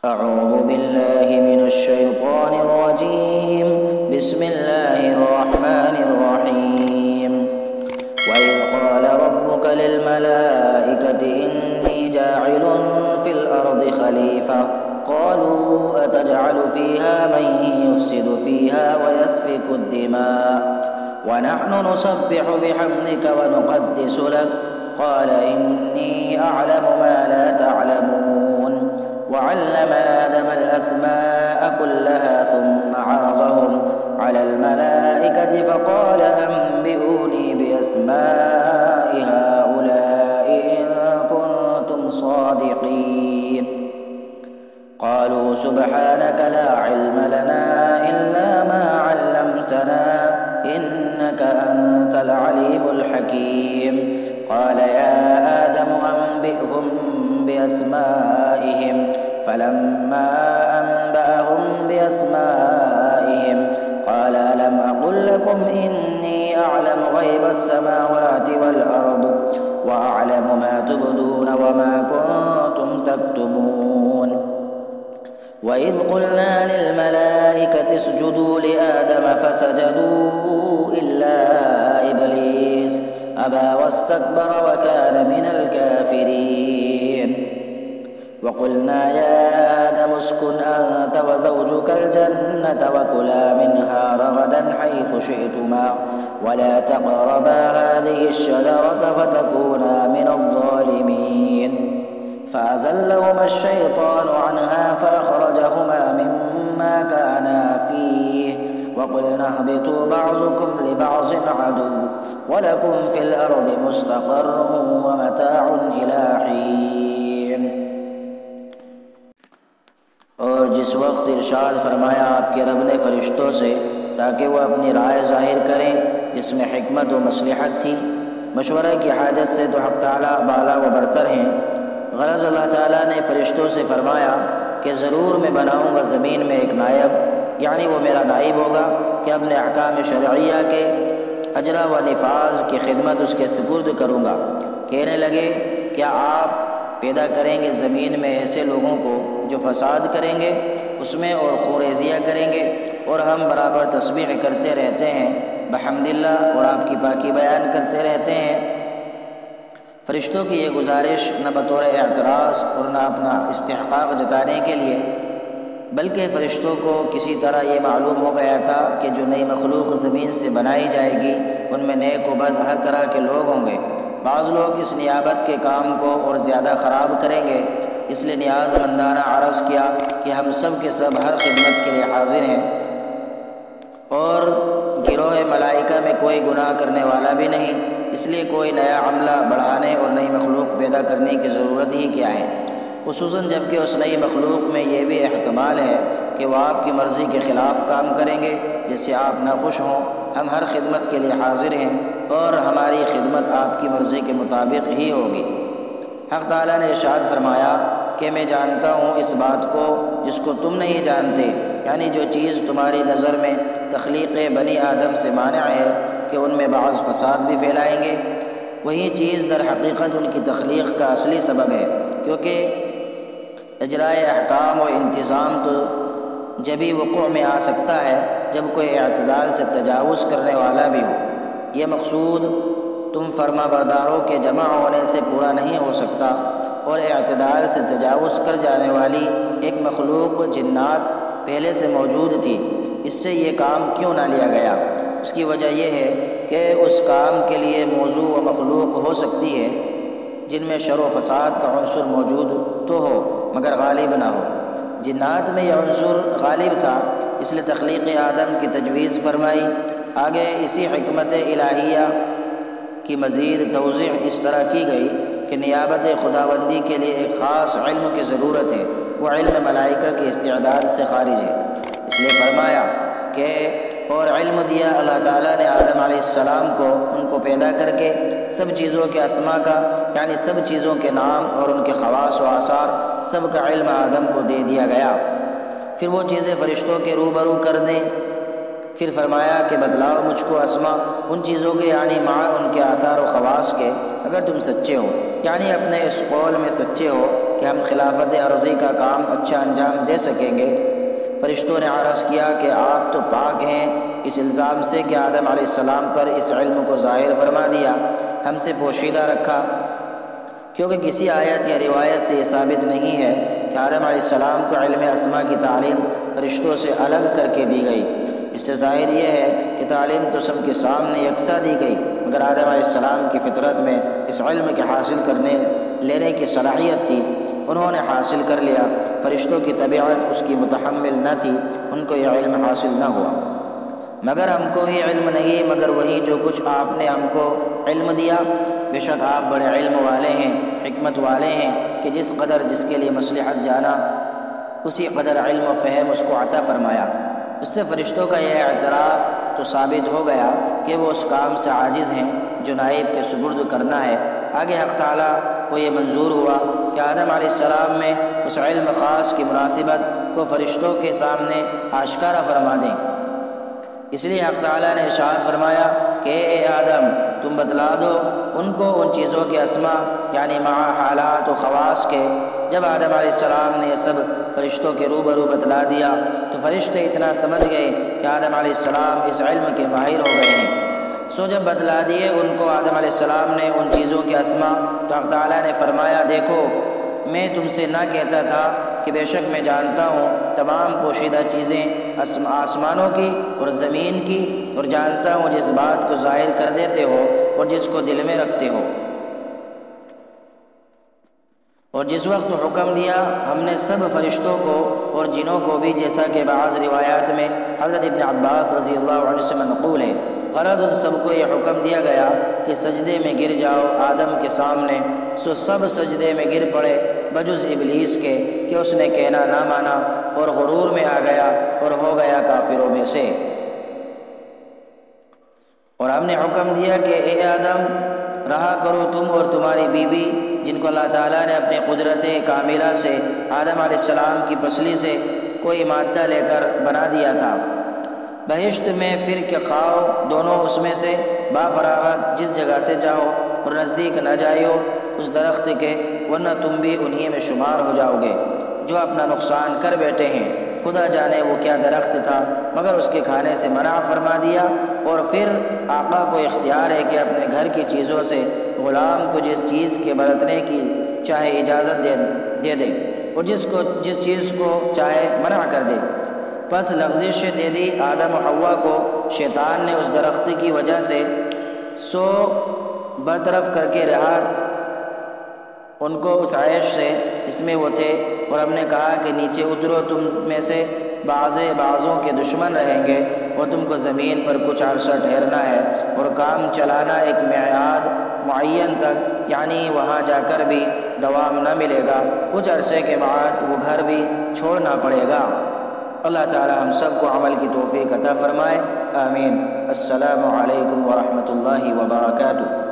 أعوذ بالله من الشيطان الرجيم. بسم الله الرحمن الرحيم. وإذ قال ربك للملائكة إني جاعل في الأرض خليفة قالوا أتجعل فيها من يفسد فيها ويسفك الدماء ونحن نسبح بحمدك ونقدس لك قال إني أعلم ما لا تعلمون. وعلم آدم الأسماء كلها ثم عرضهم على الملائكة فقال أنبئوني بأسماء هؤلاء إن كنتم صادقين. قالوا سبحانك لا علم لنا إلا ما علمتنا إنك أنت العليم الحكيم. قال يا آدم أنبئهم بأسمائهم فلما أنبأهم بأسمائهم قال ألم أقل لكم إني أعلم غيب السماوات والأرض وأعلم ما تبدون وما كنتم تكتمون. وإذ قلنا للملائكة اسجدوا لآدم فسجدوا إلا إبليس أبى واستكبر وكان من الكافرين. وقلنا يا آدم اسكن أنت وزوجك الجنة وكلا منها رغدا حيث شئتما ولا تقربا هذه الشجرة فتكونا من الظالمين. فأزلهما الشيطان عنها فأخرجهما مما كانا فيه وقلنا اهبطوا بعضكم لبعض عدو ولكم في الأرض مستقر ومتاع إلى حين. اور جس وقت ارشاد فرمایا آپ کے رب نے فرشتوں سے تاکہ وہ اپنی رائے ظاہر کریں جس میں حکمت و مصلحت تھی، مشورہ کی حاجت سے تو حق تعالیٰ بالا و برتر ہیں. غرض اللہ تعالیٰ نے فرشتوں سے فرمایا کہ ضرور میں بناؤں گا زمین میں ایک نائب، یعنی وہ میرا نائب ہوگا کہ اپنے احکام شرعیہ کے اجرا و نفاذ کی خدمت اس کے سپرد کروں گا. کہنے لگے کیا آپ پیدا کریں گے زمین میں ایسے لوگوں کو جو فساد کریں گے اس میں اور خوریزیہ کریں گے، اور ہم برابر تسبیح کرتے رہتے ہیں بحمد اللہ اور آپ کی پاکی بیان کرتے رہتے ہیں. فرشتوں کی یہ گزارش نہ بطور اعتراض اور نہ اپنا استحقاق جتانے کے لیے، بلکہ فرشتوں کو کسی طرح یہ معلوم ہو گیا تھا کہ جو نئی مخلوق زمین سے بنائی جائے گی ان میں نیک و بد ہر طرح کے لوگ ہوں گے. بعض لوگ اس نیابت کے کام کو اور زیادہ خراب کریں گے، اس لیے نیاز مندانہ عرض کیا کہ ہم سب کے سب ہر خدمت کے لیے حاضر ہیں، اور گروہ ملائکہ میں کوئی گناہ کرنے والا بھی نہیں، اس لیے کوئی نیا عملہ بڑھانے اور نئی مخلوق پیدا کرنے کی ضرورت ہی کیا ہے، خصوصاً جب کہ اس نئی مخلوق میں یہ بھی احتمال ہے کہ وہ آپ کی مرضی کے خلاف کام کریں گے جس سے آپ ناخوش ہوں. ہم ہر خدمت کے لیے حاضر ہیں اور ہماری خدمت آپ کی مرضی کے مطابق ہی ہوگی. حق تعالیٰ نے ارشاد فرمایا کہ میں جانتا ہوں اس بات کو جس کو تم نہیں جانتے، یعنی جو چیز تمہاری نظر میں تخلیق بنی آدم سے مانع ہے کہ ان میں بعض فساد بھی پھیلائیں گے، وہی چیز در حقیقت ان کی تخلیق کا اصلی سبب ہے، کیونکہ اجرائے احکام و انتظام تو جبھی وقوع میں آ سکتا ہے جب کوئی اعتدال سے تجاوز کرنے والا بھی ہو. یہ مقصود تم فرما برداروں کے جمع ہونے سے پورا نہیں ہو سکتا، اور اعتدال سے تجاوز کر جانے والی ایک مخلوق جنات پہلے سے موجود تھی، اس سے یہ کام کیوں نہ لیا گیا؟ اس کی وجہ یہ ہے کہ اس کام کے لیے موضوع و مخلوق ہو سکتی ہے جن میں شر و فساد کا عنصر موجود تو ہو مگر غالب نہ ہو. جنات میں یہ عنصر غالب تھا، اس لیے تخلیق آدم کی تجویز فرمائی. آگے اسی حکمت الہیہ کی مزید توضیح اس طرح کی گئی کہ نیابت خداوندی کے لیے ایک خاص علم کی ضرورت ہے، وہ علم ملائکہ کی استعداد سے خارج ہے. اس لیے فرمایا کہ اور علم دیا اللہ تعالیٰ نے آدم علیہ السلام کو ان کو پیدا کر کے سب چیزوں کے اسما کا، یعنی سب چیزوں کے نام اور ان کے خواص و آثار سب کا علم آدم کو دے دیا گیا. پھر وہ چیزیں فرشتوں کے روبرو کر دیں. پھر فرمایا کہ بدلاؤ مجھ کو اسما ان چیزوں کے، یعنی مع ان کے آثار و خواص کے، اگر تم سچے ہو، یعنی اپنے اس قول میں سچے ہو کہ ہم خلافت عرضی کا کام اچھا انجام دے سکیں گے؟ فرشتوں نے عرض کیا کہ آپ تو پاک ہیں اس الزام سے کہ آدم علیہ السلام پر اس علم کو ظاہر فرما دیا، ہم سے پوشیدہ رکھا، کیونکہ کسی آیت یا روایت سے یہ ثابت نہیں ہے کہ آدم علیہ السلام کو علم اسماء کی تعلیم فرشتوں سے الگ کر کے دی گئی۔ اس سے ظاہر یہ ہے کہ تعلیم تو سب کے سامنے یکساں دی گئی، مگر آدم علیہ السلام کی فطرت میں اس علم کے حاصل لینے کی صلاحیت تھی، انہوں نے حاصل کر لیا۔ فرشتوں کی طبیعت اس کی متحمل نہ تھی، ان کو یہ علم حاصل نہ ہوا۔ مگر ہم کو ہی علم نہیں مگر وہی جو کچھ آپ نے ہم کو علم دیا، بے شک آپ بڑے علم والے ہیں، حکمت والے ہیں کہ جس قدر جس کے لیے مصلحت جانا اسی قدر علم و فہم اس کو عطا فرمایا۔ اس سے فرشتوں کا یہ اعتراف تو ثابت ہو گیا کہ وہ اس کام سے عاجز ہیں جو نائب کے سپرد کرنا ہے۔ آگے حق تعالیٰ کو یہ منظور ہوا کہ آدم علیہ السلام میں اس علم خاص کی مناسبت کو فرشتوں کے سامنے آشکارا فرما دیں۔ اس لیے حق تعالیٰ نے ارشاد فرمایا کہ اے آدم تم بتلا دو ان کو ان چیزوں کے اسماء یعنی مع حالات و خواص کے۔ جب آدم علیہ السلام نے یہ سب فرشتوں کے روبرو بتلا دیا تو فرشتے اتنا سمجھ گئے کہ آدم علیہ السلام اس علم کے ماہر ہو گئے ہیں۔ سو جب بتلا دیے ان کو آدم علیہ السلام نے ان چیزوں کے اسماء تو حق تعالیٰ نے فرمایا دیکھو میں تم سے نہ کہتا تھا کہ بے شک میں جانتا ہوں تمام پوشیدہ چیزیں آسمانوں کی اور زمین کی، اور جانتا ہوں جس بات کو ظاہر کر دیتے ہو اور جس کو دل میں رکھتے ہو۔ اور جس وقت حکم دیا ہم نے سب فرشتوں کو اور جنوں کو بھی، جیسا کہ بعض روایات میں حضرت ابن عباس رضی اللہ عنہ سے منقول ہے، غرض ان سب کو یہ حکم دیا گیا کہ سجدے میں گر جاؤ آدم کے سامنے۔ سو سب سجدے میں گر پڑے بجز ابلیس کے کہ اس نے کہنا نہ مانا اور غرور میں آ گیا اور ہو گیا کافروں میں سے۔ اور ہم نے حکم دیا کہ اے آدم رہا کرو تم اور تمہاری بیوی جن کو اللہ تعالیٰ نے اپنی قدرت کاملہ سے آدم علیہ السلام کی پسلی سے کوئی مادہ لے کر بنا دیا تھا، بہشت میں پھر کہ کھاؤ دونوں اس میں سے بافراغت جس جگہ سے چاہو، اور نزدیک نہ جائیو اس درخت کے ورنہ تم بھی انہی میں شمار ہو جاؤ گے جو اپنا نقصان کر بیٹھے ہیں۔ خدا جانے وہ کیا درخت تھا مگر اس کے کھانے سے منع فرما دیا۔ اور پھر آقا کو اختیار ہے کہ اپنے گھر کی چیزوں سے غلام کو جس چیز کے برتنے کی چاہے اجازت دے دے اور جس چیز کو چاہے منع کر دے۔ پس لغزش دے دی آدم و حوا کو شیطان نے اس درخت کی وجہ سے، سو برطرف کر کے رہا ان کو اس عیش سے جس میں وہ تھے، اور ہم نے کہا کہ نیچے اترو، تم میں سے بعضوں کے دشمن رہیں گے اور تم کو زمین پر کچھ عرصہ ٹھہرنا ہے اور کام چلانا ایک میعاد معین تک، یعنی وہاں جا کر بھی دوام نہ ملے گا، کچھ عرصے کے بعد وہ گھر بھی چھوڑنا پڑے گا۔ اللہ تعالی ہم سب کو عمل کی توفیق عطا فرمائے، آمین۔ السلام علیکم ورحمۃ اللہ وبرکاتہ۔